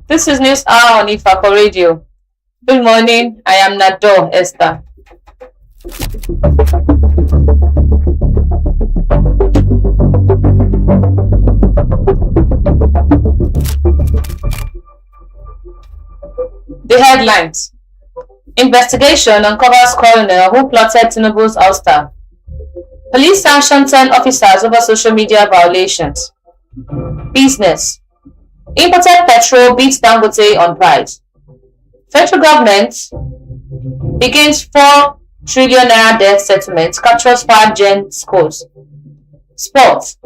This is News Hour on Ifako Radio. Good morning, I am Nado Esther. The headlines. Investigation uncovers coroner who plotted Tinubu's ouster. Police sanction 10 officers over social media violations. Business. Imported petrol beats Dangote on price. Federal government begins 4 trillion naira debt settlement, captures 5 Gen scores. Sports.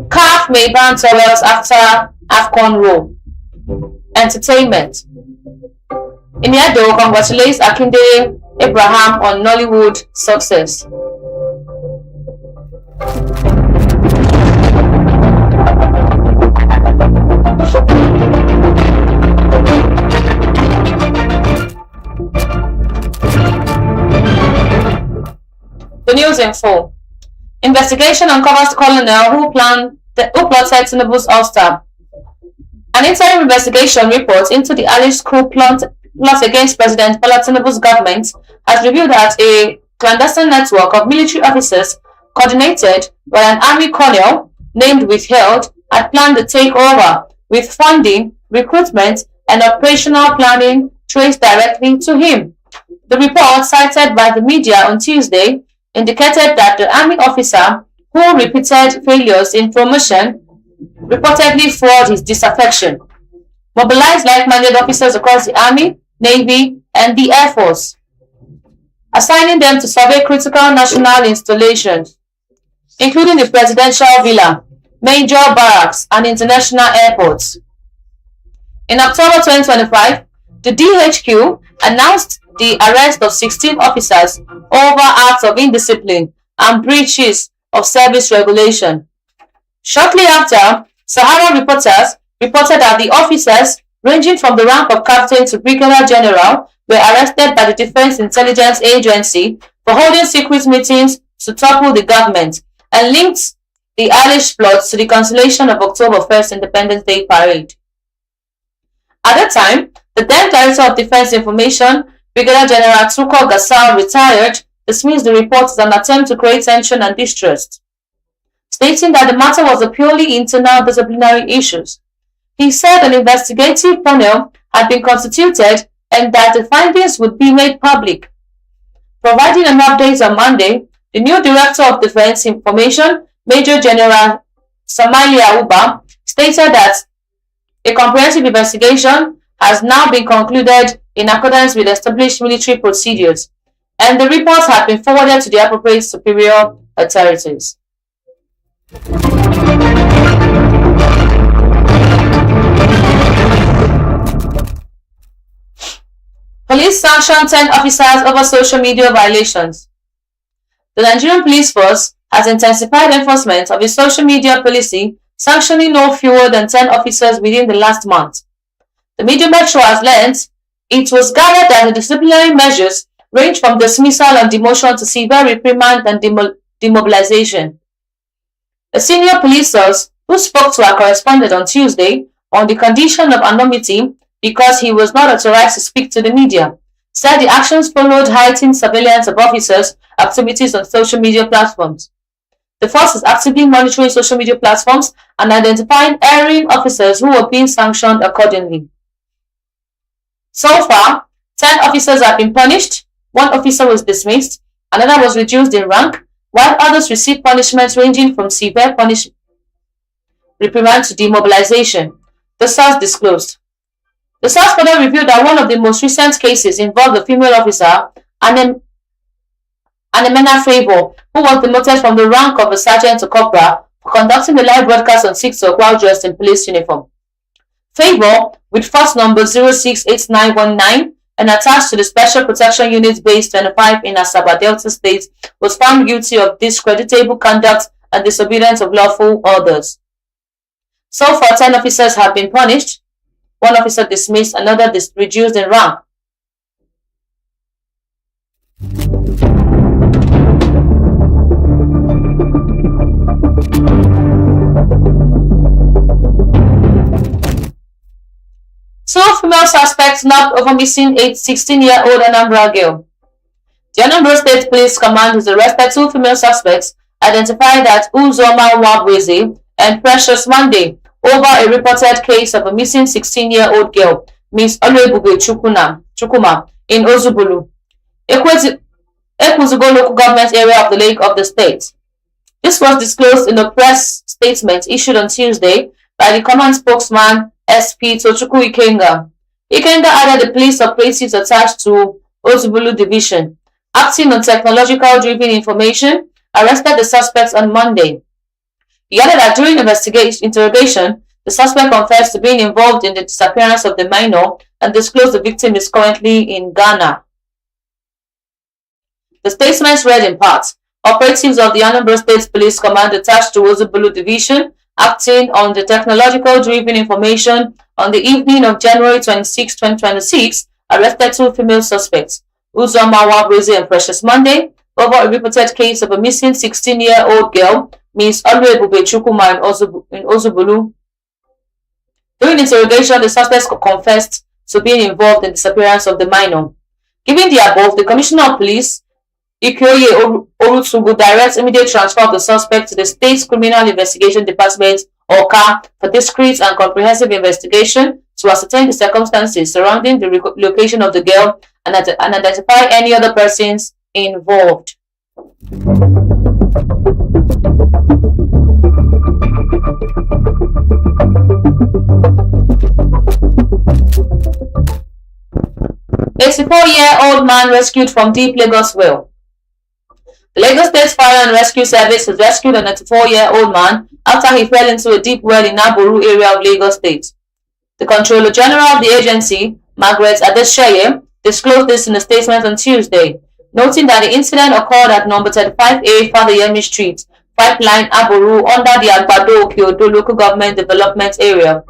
CAF may ban towels after AFCON rule. Entertainment. Iniedo congratulates Akinde Abraham on Nollywood success. The news in full. Investigation uncovers colonel who plotted Tinubu's ouster. An interim investigation report into the alleged coup plot against President Bola Tinubu's government has revealed that a clandestine network of military officers coordinated by an army colonel named Withheld had planned the takeover, with funding, recruitment, and operational planning traced directly to him. The report, cited by the media on Tuesday, indicated that the army officer, who repeated failures in promotion, reportedly fueled his disaffection, mobilized like-minded officers across the Army, Navy, and the Air Force, assigning them to survey critical national installations, including the Presidential Villa, major barracks, and international airports. In October 2025, the DHQ announced the arrest of 16 officers over acts of indiscipline and breaches of service regulation. Shortly after, Sahara reporters reported that the officers, ranging from the rank of captain to brigadier general, were arrested by the Defense Intelligence Agency for holding secret meetings to topple the government, and linked the alleged plots to the cancellation of October 1st Independence Day parade. At that time, the then Director of Defense Information, Brigadier General Tuko Gasal, retired, dismissed the report as an attempt to create tension and distrust, stating that the matter was a purely internal disciplinary issue. He said an investigative panel had been constituted and that the findings would be made public. Providing an update on Monday, the new Director of Defense Information, Major General Samalia Uba, stated that a comprehensive investigation has now been concluded in accordance with established military procedures, and the reports have been forwarded to the appropriate superior authorities. Police sanction 10 officers over social media violations. The Nigerian Police Force has intensified enforcement of its social media policy, sanctioning no fewer than 10 officers within the last month. The Media Metro has learned it was gathered that the disciplinary measures range from dismissal and demotion to severe reprimand and demobilization. A senior police source who spoke to our correspondent on Tuesday on the condition of anonymity because he was not authorized to speak to the media, said the actions followed heightened surveillance of officers' activities on social media platforms. The force is actively monitoring social media platforms and identifying erring officers who were being sanctioned accordingly. So far, 10 officers have been punished, 1 officer was dismissed, another was reduced in rank, while others received punishments ranging from severe reprimand to demobilization, the source disclosed. The source further revealed that one of the most recent cases involved a female officer, and Emena Favour, who was demoted from the rank of a sergeant to corporal for conducting the live broadcast on TikTok while dressed in police uniform. Favour, with force number 068919 and attached to the Special Protection Unit Base 25 in Asaba Delta State, was found guilty of discreditable conduct and disobedience of lawful orders. So far, 10 officers have been punished, 1 officer dismissed, another reduced in rank. Two female suspects nabbed over missing 16-year-old Anambra girl. The Anambra State Police Command has arrested 2 female suspects identified as Uzoma Wabweze and Precious Monday over a reported case of a missing 16-year-old girl, Miss Olebube Chukuma, in Ozubulu, Ekwezugo local government area of the Lake of the state. This was disclosed in a press statement issued on Tuesday by the command spokesman SP Tochukwu Ikenga. Ikenga added the police operatives attached to Ozubulu Division, acting on technological-driven information, arrested the suspects on Monday. He added that during interrogation, the suspect confessed to being involved in the disappearance of the minor and disclosed the victim is currently in Ghana. The statement read in part, operatives of the Anambra State Police Command attached to Ozubulu Division, acting on the technological-driven information on the evening of January 26, 2026, arrested 2 female suspects, Uzoma Wabweze and Precious Monday, over a reported case of a missing 16-year-old girl, Miss Olebube Chukuma in Ozubulu. During interrogation, the suspects confessed to being involved in the disappearance of the minor. Given the above, the Commissioner of Police, Ikoye Orutsugu, directs immediate transfer of the suspect to the State's Criminal Investigation Department, OCA, for discreet and comprehensive investigation to ascertain the circumstances surrounding the location of the girl and identify any other persons involved. A 64-year-old man rescued from deep Lagos well. The Lagos State Fire and Rescue Service has rescued a 94-year-old man after he fell into a deep well in Aboru area of Lagos State. The Controller General of the agency, Margaret Adesheye, disclosed this in a statement on Tuesday, noting that the incident occurred at number 35A Fadeyemi Street, Pipeline Aboru, under the Agbado Okiodo Local Government Development Area.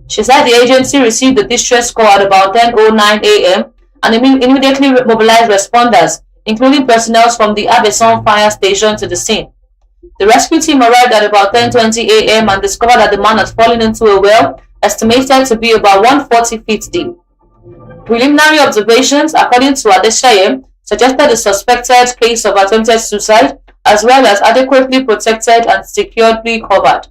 She said the agency received the distress call at about 10:09 a.m. and immediately mobilized responders, including personnel from the Abeson Fire Station, to the scene. The rescue team arrived at about 10:20 a.m. and discovered that the man had fallen into a well estimated to be about 140 feet deep. Preliminary observations, according to Adesheye, suggested the suspected case of attempted suicide, as well as adequately protected and securely covered.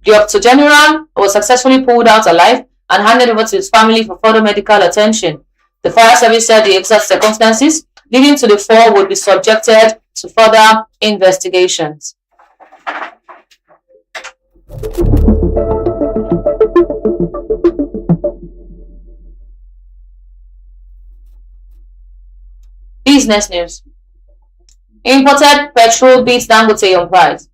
The octogenarian was successfully pulled out alive and handed over to his family for further medical attention. The fire service said the exact circumstances leading to the fall would be subjected to further investigations. Business news. Imported petrol beats Dangote on price.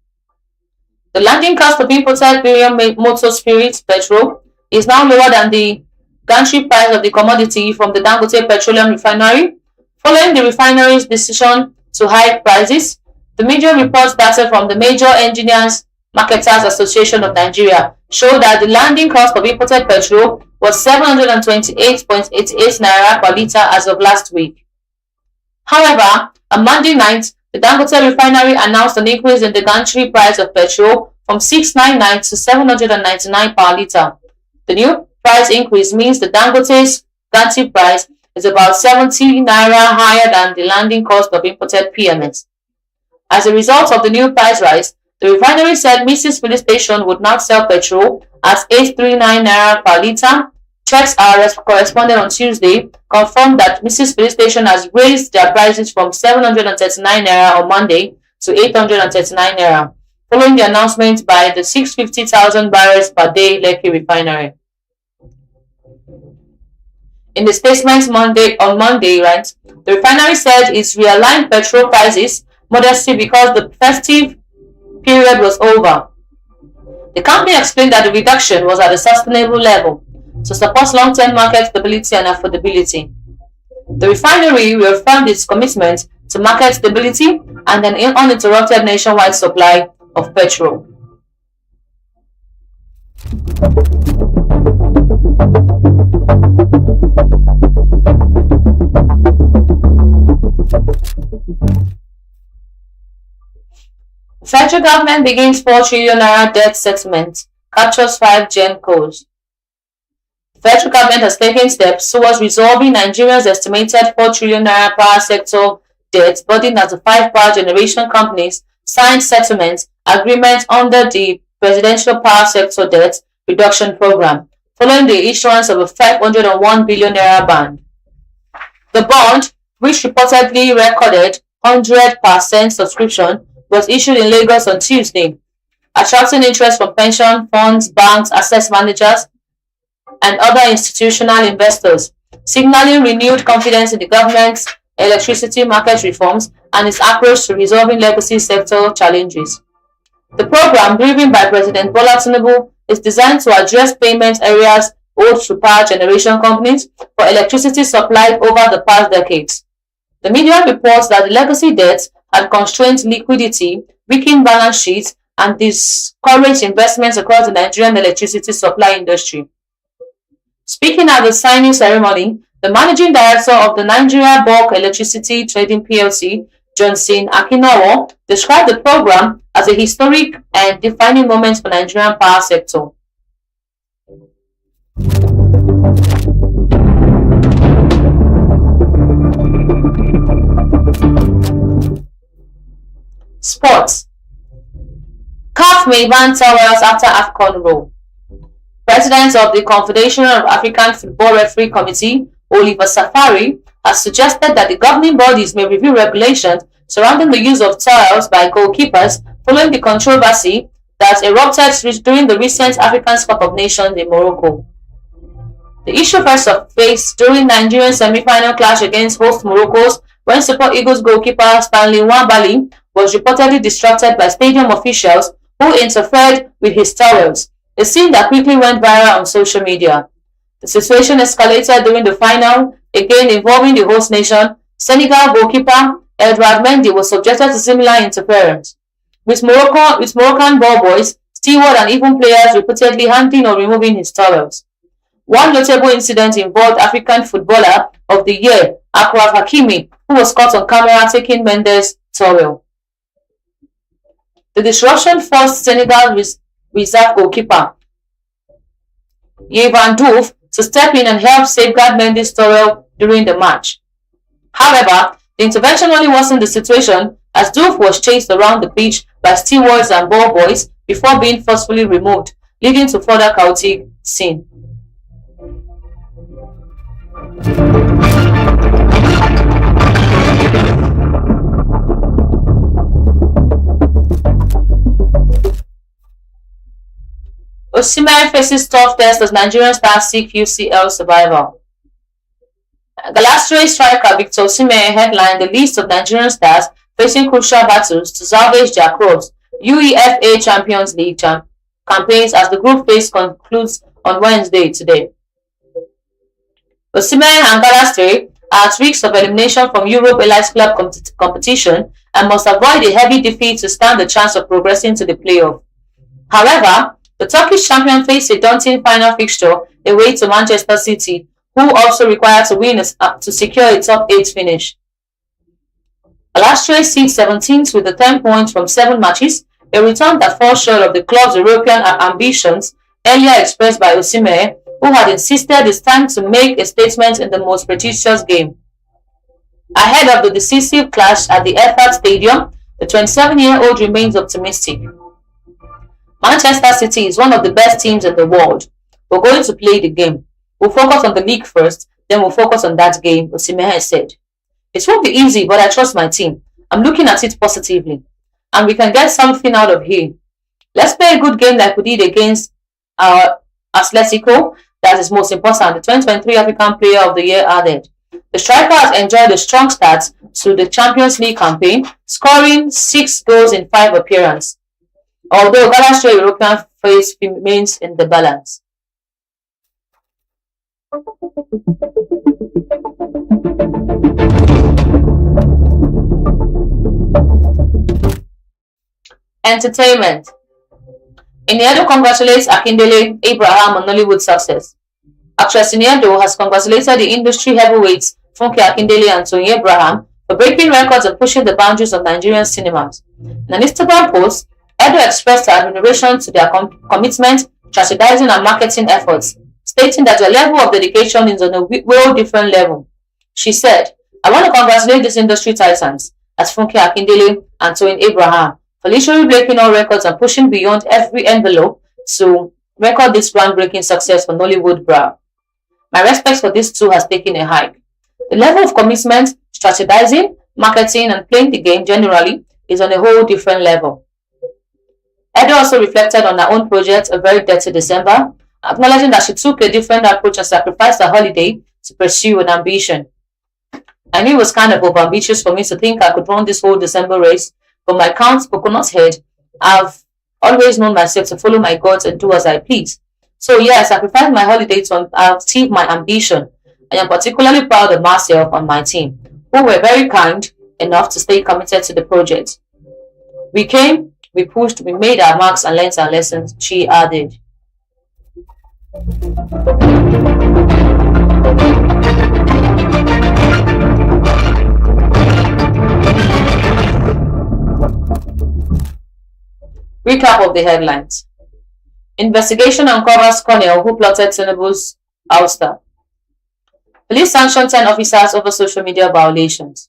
The landing cost of imported premium motor spirit petrol is now lower than the gantry price of the commodity from the Dangote Petroleum Refinery. Following the refinery's decision to hike prices, the major reports data from the Major Engineers Marketers Association of Nigeria show that the landing cost of imported petrol was 728.88 naira per litre as of last week. However, on Monday night, the Dangote Refinery announced an increase in the gantry price of petrol from 699 to 799 per litre. The new price increase means the Dangote's gantry price is about 70 naira higher than the landing cost of imported PMS. As a result of the new price rise, the refinery said Mrs. Filling Station would now sell petrol at 839 naira per litre. Checks our correspondent on Tuesday confirmed that Mrs. Filling Station has raised their prices from 739 naira on Monday to 839 naira, following the announcement by the 650,000 barrels per day Lekki refinery. In the statement on Monday, right, the refinery said it's realigned petrol prices modestly because the festive period was over. The company explained that the reduction was at a sustainable level to support long-term market stability and affordability. The refinery reaffirmed its commitment to market stability and an uninterrupted nationwide supply of petrol. The federal government begins 4 trillion naira debt settlement, captures 5 gencos. The federal government has taken steps towards resolving Nigeria's estimated 4 trillion naira power sector debt burden as the 5 power generation companies signed settlement agreements under the Presidential Power Sector Debt Reduction Program, following the issuance of a 501 billion naira bond. The bond, which reportedly recorded 100% subscription, was issued in Lagos on Tuesday, attracting interest from pension funds, banks, asset managers, and other institutional investors, signaling renewed confidence in the government's electricity market reforms and its approach to resolving legacy sector challenges. The program, driven by President Bola Tinubu, is designed to address payment areas owed to power generation companies for electricity supplied over the past decades. The media reports that the legacy debt had constrained liquidity, weakened balance sheets, and discouraged investments across the Nigerian electricity supply industry. Speaking at the signing ceremony, the managing director of the Nigeria Bulk Electricity Trading PLC, Johnson Akinowo, described the program as a historic and defining moment for Nigerian power sector. Sports. CAF may ban towels after AFCON rule. President of the Confederation of African Football Referee Committee, Oliver Safari, has suggested that the governing bodies may review regulations surrounding the use of towels by goalkeepers following the controversy that erupted during the recent African Cup of Nations in Morocco. The issue first surfaced during Nigeria's semi-final clash against host Morocco's when Super Eagles goalkeeper Stanley Nwabali was reportedly distracted by stadium officials who interfered with his towels, a scene that quickly went viral on social media. The situation escalated during the final, again involving the host nation. Senegal goalkeeper Edouard Mendy was subjected to similar interference, with Moroccan ball boys, stewards, and even players reportedly handing or removing his towels. One notable incident involved African Footballer of the Year, Achraf Hakimi, who was caught on camera taking Mendes' towel. The disruption forced Senegal reserve goalkeeper Yvan Diouf to step in and help safeguard Mendes' towel during the match. However, the intervention only worsened the situation as Diouf was chased around the pitch by stewards and ball boys before being forcefully removed, leading to further chaotic scene. Osimhen faces tough test as Nigerian stars seek UCL survival. Galatasaray striker Victor Osimhen headlined the list of Nigerian stars facing crucial battles to salvage their club's UEFA Champions League campaigns as the group phase concludes on Wednesday today. Osimhen and Galatasaray are at risk of elimination from Europe Elite Club competition and must avoid a heavy defeat to stand a chance of progressing to the playoff. However, the Turkish champion faced a daunting final fixture away to Manchester City, who also required to win to secure a top 8 finish. Galatasaray sits 17th with 10 points from 7 matches, a return that falls short of the club's European ambitions earlier expressed by Osimhen, who had insisted it's time to make a statement in the most prestigious game. Ahead of the decisive clash at the Etihad Stadium, the 27-year-old remains optimistic. Manchester City is one of the best teams in the world. We're going to play the game. We'll focus on the league first, then we'll focus on that game, Osimhen said. It won't be easy, but I trust my team. I'm looking at it positively. And we can get something out of here. Let's play a good game like we did against our Atletico. that is most important, the 2023 African Player of the Year added. The striker has enjoyed a strong start to the Champions League campaign, scoring 6 goals in 5 appearances, although Ghana's European face remains in the balance. Entertainment. Iniedo congratulates Akindele Abraham on Nollywood success. Actress Iniedo has congratulated the industry heavyweights Funke Akindele and Tony Abraham for breaking records and pushing the boundaries of Nigerian cinemas. In an Instagram post, Edo expressed her admiration to their commitment, strategizing and marketing efforts, stating that their level of dedication is on a well different level. She said, "I want to congratulate these industry titans, as Funke Akindele and Tony Abraham, for literally breaking all records and pushing beyond every envelope to record this groundbreaking success for Nollywood brow. My respect for these two has taken a hike. The level of commitment, strategizing, marketing, and playing the game generally is on a whole different level." Edo also reflected on her own project, A Very Dirty December, acknowledging that she took a different approach and sacrificed her holiday to pursue an ambition. "I knew it was kind of overambitious for me to think I could run this whole December race, but my count coconut head, I've always known myself to follow my gods and do as I please. So yeah, I sacrificed my holiday to achieve my ambition. I am particularly proud of myself and my team, who were very kind enough to stay committed to the project. We came, we pushed, we made our marks and learned our lessons," she added. Recap of the headlines. Investigation uncovers Cornell who plotted Tinubu's ouster. Police sanction 10 officers over social media violations.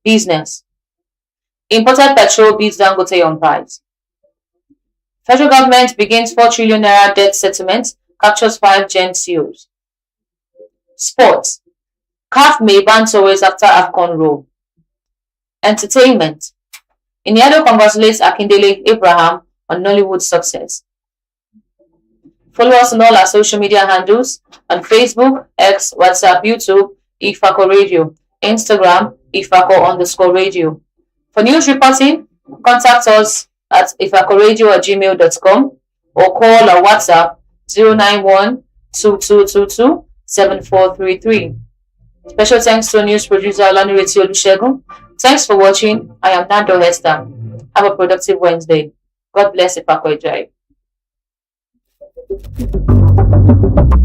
Business. Imported petrol beats Dangote on price. Federal government begins 4 trillion naira debt settlement, captures 5 Gen CEOs. Sports. CAF may ban tourists after AFCON rule. Entertainment. Iniedo congratulates Akindele Abraham on Nollywood success. Follow us on all our social media handles on Facebook, X, WhatsApp, YouTube, Ifako Radio, Instagram, Ifako_radio. For news reporting, contact us at ifakoradio@gmail.com or call or WhatsApp 091-2222-7433. Special thanks to news producer Olanireti Olusegun. Thanks for watching. I am Nando Esther. Have a productive Wednesday. God bless Ifako Ejai.